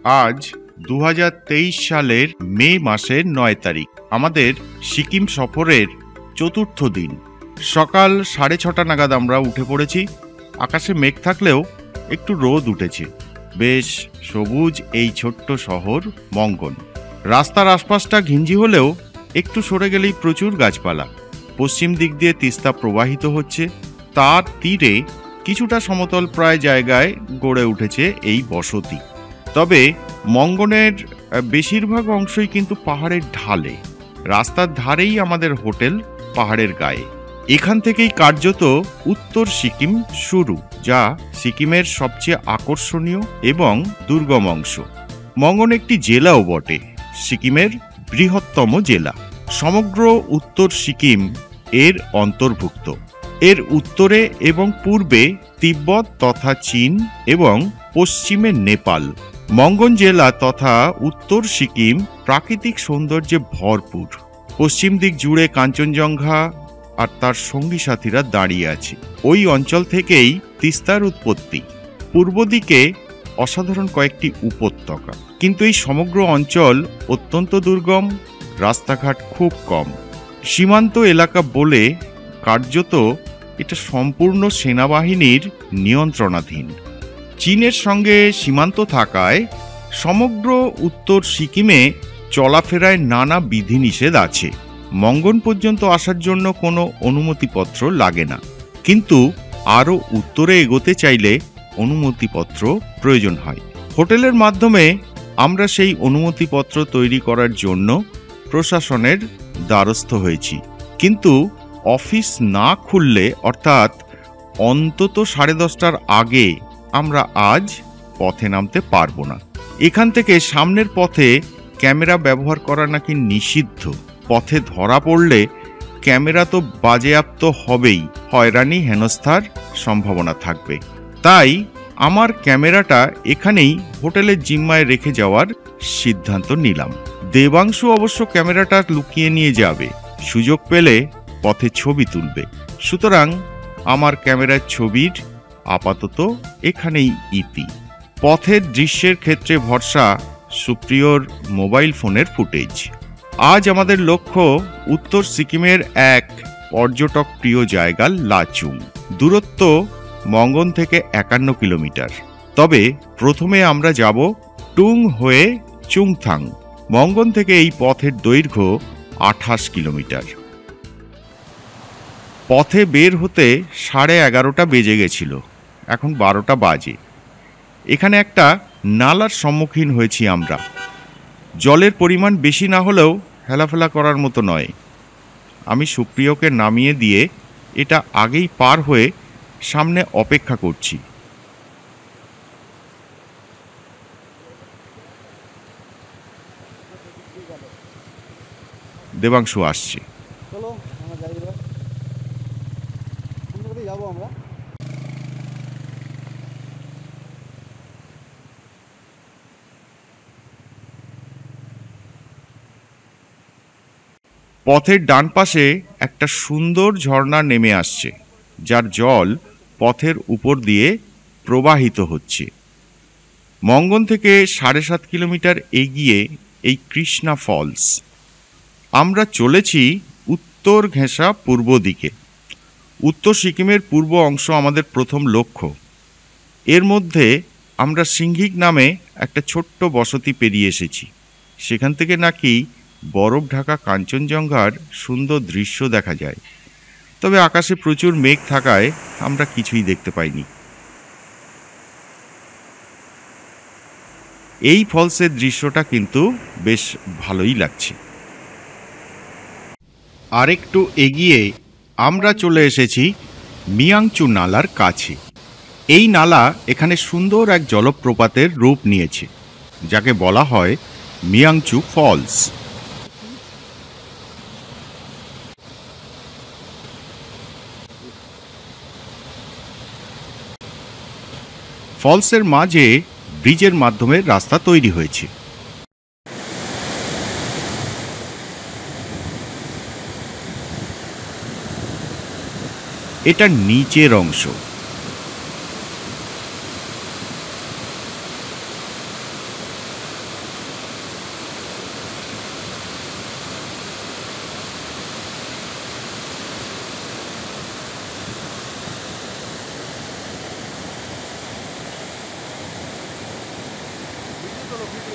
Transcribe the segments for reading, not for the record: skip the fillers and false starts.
আজ 2023 সালের মে মাসের 9 তারিখ। আমাদের সিকিম সফরের চতুর্থ দিন। সকাল 6:30 নাগাদ আমরা উঠে পড়েছি। আকাশে মেঘ থাকলেও একটু রোদ উঠেছে। বেশ সবুজ এই ছোট্ট শহর মঙ্গন। রাস্তার আশপাশটা ঘিঞ্জি হলেও একটু সরে গেলেই প্রচুর গাছপালা। পশ্চিম দিক দিয়ে তিস্তা প্রবাহিত হচ্ছে। তার তীরে কিছুটা সমতল প্রায় জায়গায় গড়ে উঠেছে এই বসতি। তবে মঙ্গনের বেশিরভাগ অংশই কিন্তু পাহাড়ের ঢালে। রাস্তার ধারেই আমাদের হোটেল, পাহাড়ের গায়ে। এখান থেকেই কার্যত উত্তর সিকিম শুরু, যা সিকিমের সবচেয়ে আকর্ষণীয় এবং দুর্গম অংশ। মঙ্গন একটি জেলাও বটে, সিকিমের বৃহত্তম জেলা। সমগ্র উত্তর সিকিম এর অন্তর্ভুক্ত। এর উত্তরে এবং পূর্বে তিব্বত তথা চীন এবং পশ্চিমে নেপাল। মঙ্গন জেলা তথা উত্তর সিকিম প্রাকৃতিক সৌন্দর্যে ভরপুর। পশ্চিম দিক জুড়ে কাঞ্চনজঙ্ঘা আর তার সঙ্গী সাথীরা দাঁড়িয়ে আছে। ওই অঞ্চল থেকেই তিস্তার উৎপত্তি। পূর্ব দিকে অসাধারণ কয়েকটি উপত্যকা, কিন্তু এই সমগ্র অঞ্চল অত্যন্ত দুর্গম, রাস্তাঘাট খুব কম। সীমান্ত এলাকা বলে কার্যত এটা সম্পূর্ণ সেনাবাহিনীর নিয়ন্ত্রণাধীন। চীনের সঙ্গে সীমান্ত থাকায় সমগ্র উত্তর সিকিমে চলাফেরায় নানা বিধিনিষেধ আছে। মঙ্গন পর্যন্ত আসার জন্য কোনো অনুমতিপত্র লাগে না, কিন্তু আরও উত্তরে এগোতে চাইলে অনুমতিপত্র প্রয়োজন হয়। হোটেলের মাধ্যমে আমরা সেই অনুমতিপত্র তৈরি করার জন্য প্রশাসনের দ্বারস্থ হয়েছি, কিন্তু অফিস না খুললে অর্থাৎ অন্তত 10:30টার আগে আমরা আজ পথে নামতে পারবো না। এখান থেকে সামনের পথে ক্যামেরা ব্যবহার করা নাকি নিষিদ্ধ। পথে ধরা পড়লে ক্যামেরা তো বাজেয়াপ্ত হবেই, হয়রানি হেনস্থার সম্ভাবনা থাকবে। তাই আমার ক্যামেরাটা এখানেই হোটেলের জিম্মায় রেখে যাওয়ার সিদ্ধান্ত নিলাম। দেবাংশু অবশ্য ক্যামেরাটা লুকিয়ে নিয়ে যাবে, সুযোগ পেলে পথে ছবি তুলবে। সুতরাং আমার ক্যামেরার ছবির আপাতত এখানেই ইতি। পথের দৃশ্যের ক্ষেত্রে ভরসা সুপ্রিয়র মোবাইল ফোনের ফুটেজ। আজ আমাদের লক্ষ্য উত্তর সিকিমের এক পর্যটক প্রিয় জায়গা লাচুং। দূরত্ব মঙ্গন থেকে 51 কিলোমিটার। তবে প্রথমে আমরা যাব টুং হয়ে চুংথাং। মঙ্গন থেকে এই পথের দৈর্ঘ্য 28 কিলোমিটার। পথে বের হতে 11:30 বেজে গেছিল, এখন 12টা বাজে। এখানে একটা নালার সম্মুখীন হয়েছি আমরা। জলের পরিমাণ বেশি না হলেও হেলাফেলা করার মতো নয়। আমি সুপ্রিয়কে নামিয়ে দিয়ে এটা আগেই পার হয়ে সামনে অপেক্ষা করছি। দেবাংশু আসছে। পথের ডান পাশে একটা সুন্দর ঝর্ণা নেমে আসছে, যার জল পথের উপর দিয়ে প্রবাহিত হচ্ছে। মঙ্গন থেকে 7.5 কিলোমিটার এগিয়ে এই কৃষ্ণা ফলস। আমরা চলেছি উত্তর ঘেঁষা পূর্ব দিকে। উত্তর সিকিমের পূর্ব অংশ আমাদের প্রথম লক্ষ্য। এর মধ্যে আমরা সিংঘিক নামে একটা ছোট্ট বসতি পেরিয়ে এসেছি। সেখান থেকে নাকি বরফ ঢাকা কাঞ্চনজঙ্ঘার সুন্দর দৃশ্য দেখা যায়। তবে আকাশে প্রচুর মেঘ থাকায় আমরা কিছুই দেখতে পাইনি। এই ফলসের দৃশ্যটা কিন্তু বেশ ভালোই লাগছে। আরেকটু এগিয়ে আমরা চলে এসেছি মিয়াংচু নালার কাছে। এই নালা এখানে সুন্দর এক জলপ্রপাতের রূপ নিয়েছে, যাকে বলা হয় মিয়াংচু ফলস। ফলসের মাঝে ব্রিজের মাধ্যমে রাস্তা তৈরি হয়েছে। এটা নিচের অংশ।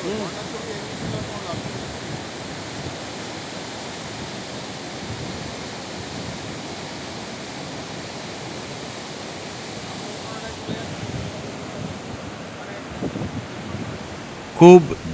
খুব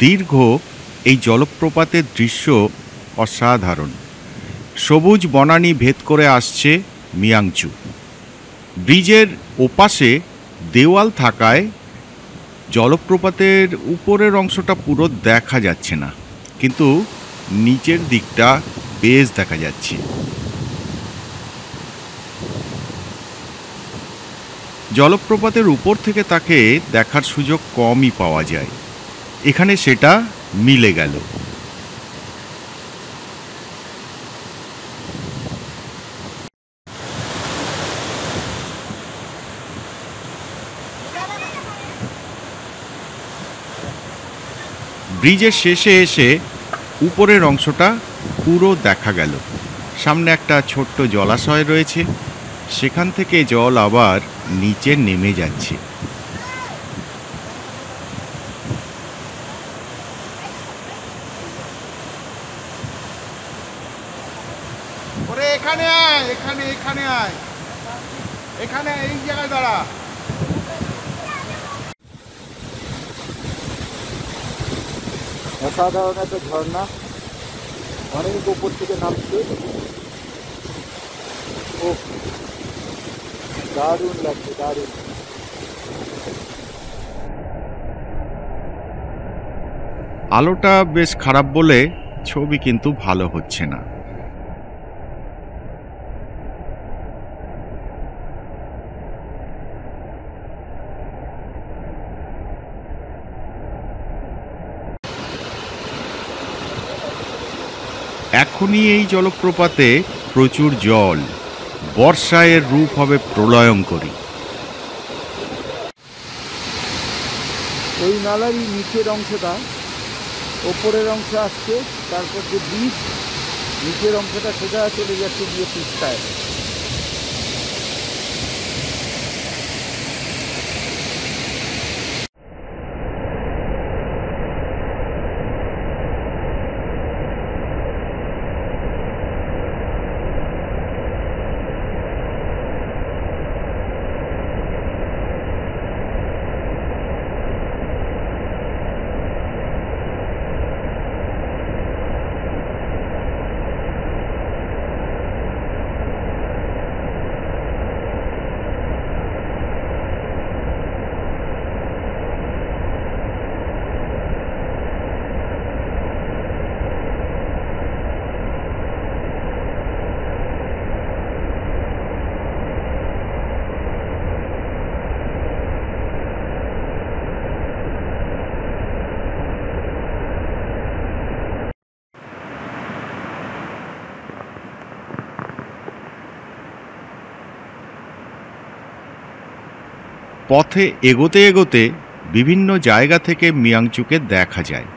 দীর্ঘ এই জলপ্রপাতের দৃশ্য অসাধারণ। সবুজ বনানী ভেদ করে আসছে মিয়াংচু। ব্রিজের ওপাশে দেওয়াল থাকায় জলপ্রপাতের উপরের অংশটা পুরো দেখা যাচ্ছে না, কিন্তু নিচের দিকটা বেশ দেখা যাচ্ছে। জলপ্রপাতের উপর থেকে তাকে দেখার সুযোগ কমই পাওয়া যায়, এখানে সেটা মিলে গেল। ব্রিজের শেষে এসে উপরের অংশটা পুরো দেখা গেল। সামনে একটা ছোট্ট জলাশয় রয়েছে, সেখান থেকে জল আবার নিচে নেমে যাচ্ছে। এখানে আয়, এখানে এখানে আয়, এখানে এই জায়গায় দাঁড়া। অসাধারণ একটা ঝর্ণা, অনেক উপর থেকে নামছে। ও দারুণ লাগছে, দারুণ। আলোটা বেশ খারাপ বলে ছবি কিন্তু ভালো হচ্ছে না। এখনই এই জলপ্রপাতে প্রচুর জল, বর্ষায় এর রূপ হবে প্রলয়ঙ্করী। এই নালারই নিচের অংশটা ওপরের অংশে আসছে, তারপর যে ব্রিজ নিচের অংশটা সেটা চলে যাচ্ছে গিয়ে তিস্তায়। পথে এগোতে এগোতে বিভিন্ন জায়গা থেকে মিয়াংচুকে দেখা যায়।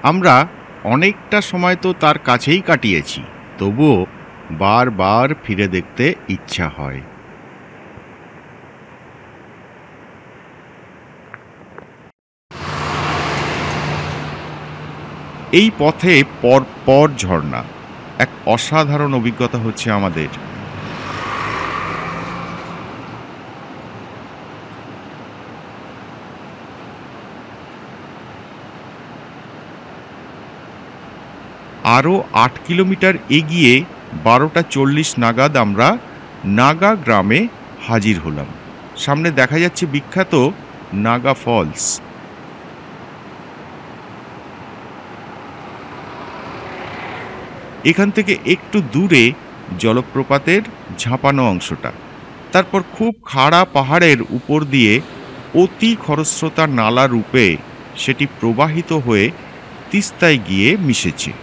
আমরা অনেকটা সময় তো তার কাছেই কাটিয়েছি, তবুও বারবার ফিরে দেখতে ইচ্ছা হয়। এই পথে পরপর ঝর্ণা, এক অসাধারণ অভিজ্ঞতা হচ্ছে আমাদের। আরও 8 কিলোমিটার এগিয়ে 12:40 নাগাদ আমরা নাগা গ্রামে হাজির হলাম। সামনে দেখা যাচ্ছে বিখ্যাত নাগা ফলস। এখান থেকে একটু দূরে জলপ্রপাতের ঝাঁপানো অংশটা, তারপর খুব খাড়া পাহাড়ের উপর দিয়ে অতি খরস্রোতা নালা রূপে সেটি প্রবাহিত হয়ে তিস্তায় গিয়ে মিশেছে।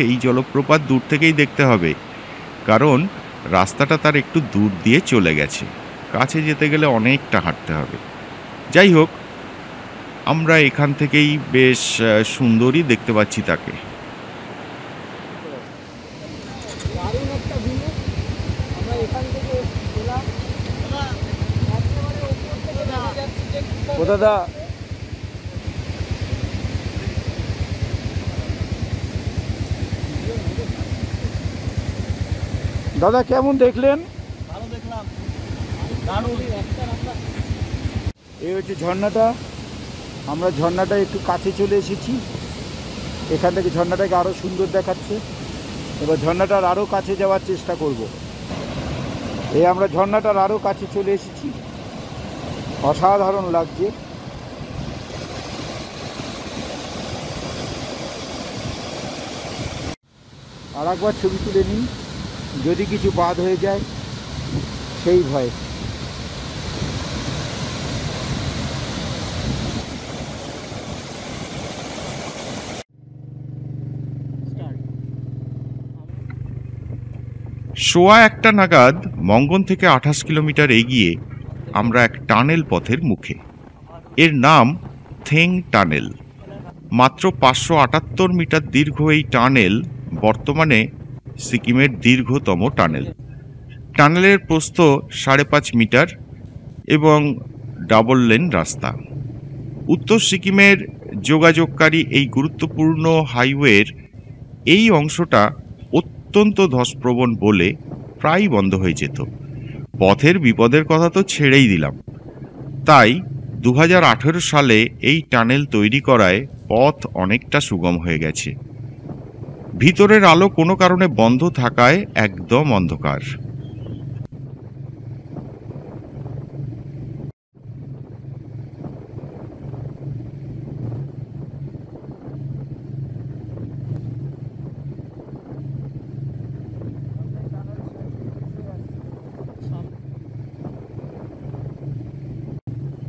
এই জলপ্রপাত দূর থেকেই দেখতে হবে, কারণ রাস্তাটা তার একটু দূর দিয়ে চলে গেছে, কাছে যেতে গেলে অনেকটা হাঁটতে হবে। যাই হোক, আমরা এখান থেকেই বেশ সুন্দরই দেখতে পাচ্ছি তাকে। দারুণ একটা ভিউ। আমরা এখান থেকে ও দাদা, দাদা কেমন দেখলেন? ভালো দেখলাম, দারুণ। এই হচ্ছে ঝর্ণাটা। আমরা ঝর্ণাটা একটু কাছে চলে এসেছি। এখান থেকে ঝর্ণাটাকে আরও সুন্দর দেখাচ্ছে। এবার ঝর্ণাটার আরও কাছে যাওয়ার চেষ্টা করব। এই আমরা ঝর্ণাটার আরও কাছে চলে এসেছি। অসাধারণ লাগছে। আর একবার ছবি তুলে নিই, যদি কিছু বাদ হয়ে যায় সেই ভয়ে। সোয়া 1টা নাগাদ মঙ্গন থেকে 28 কিলোমিটার এগিয়ে আমরা এক টানেল পথের মুখে। এর নাম থেং টানেল। মাত্র 578 মিটার দীর্ঘ এই টানেল বর্তমানে সিকিমের দীর্ঘতম টানেল। টানেলের প্রস্থ 5.5 মিটার এবং ডাবল লেন রাস্তা। উত্তর সিকিমের যোগাযোগকারী এই গুরুত্বপূর্ণ হাইওয়ের এই অংশটা অত্যন্ত ধসপ্রবণ বলে প্রায় বন্ধ হয়ে যেত। পথের বিপদের কথা তো ছেড়েই দিলাম। তাই 2018 সালে এই টানেল তৈরি করায় পথ অনেকটা সুগম হয়ে গেছে। ভিতরের আলো কোনো কারণে বন্ধ থাকায় একদম অন্ধকার।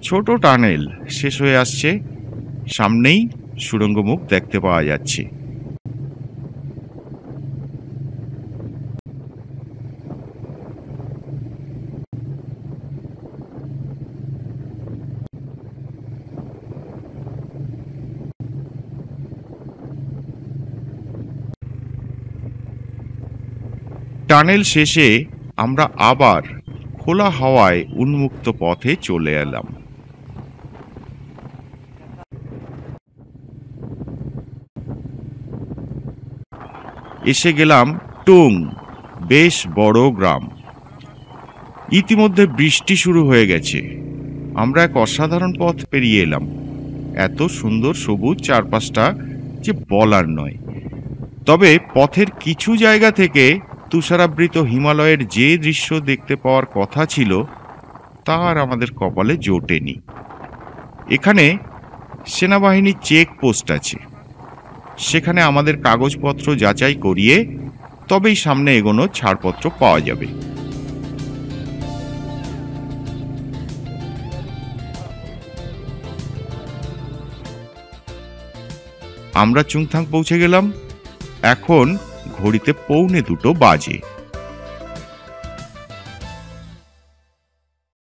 ছোট টানেল শেষ হয়ে আসছে, সামনেই সুড়ঙ্গ মুখ দেখতে পাওয়া যাচ্ছে। টানেল শেষে আমরা আবার খোলা হাওয়ায় উন্মুক্ত পথে চলে এলাম। এসে গেলাম টুং, বেশ বড় গ্রাম। ইতিমধ্যে বৃষ্টি শুরু হয়ে গেছে। আমরা এক অসাধারণ পথ পেরিয়ে এলাম। এত সুন্দর সবুজ চারপাশটা যে বলার নয়। তবে পথের কিছু জায়গা থেকে তুষারাবৃত হিমালয়ের যে দৃশ্য দেখতে পাওয়ার কথা ছিল তা আর আমাদের কপালে জোটেনি। এখানে সেনাবাহিনীর চেকপোস্ট আছে। সেখানে আমাদের কাগজপত্র যাচাই করিয়ে তবেই সামনে এগোনো ছাড়পত্র পাওয়া যাবে। আমরা চুংথাং পৌঁছে গেলাম। এখন ঘড়িতে 1:45 বাজে।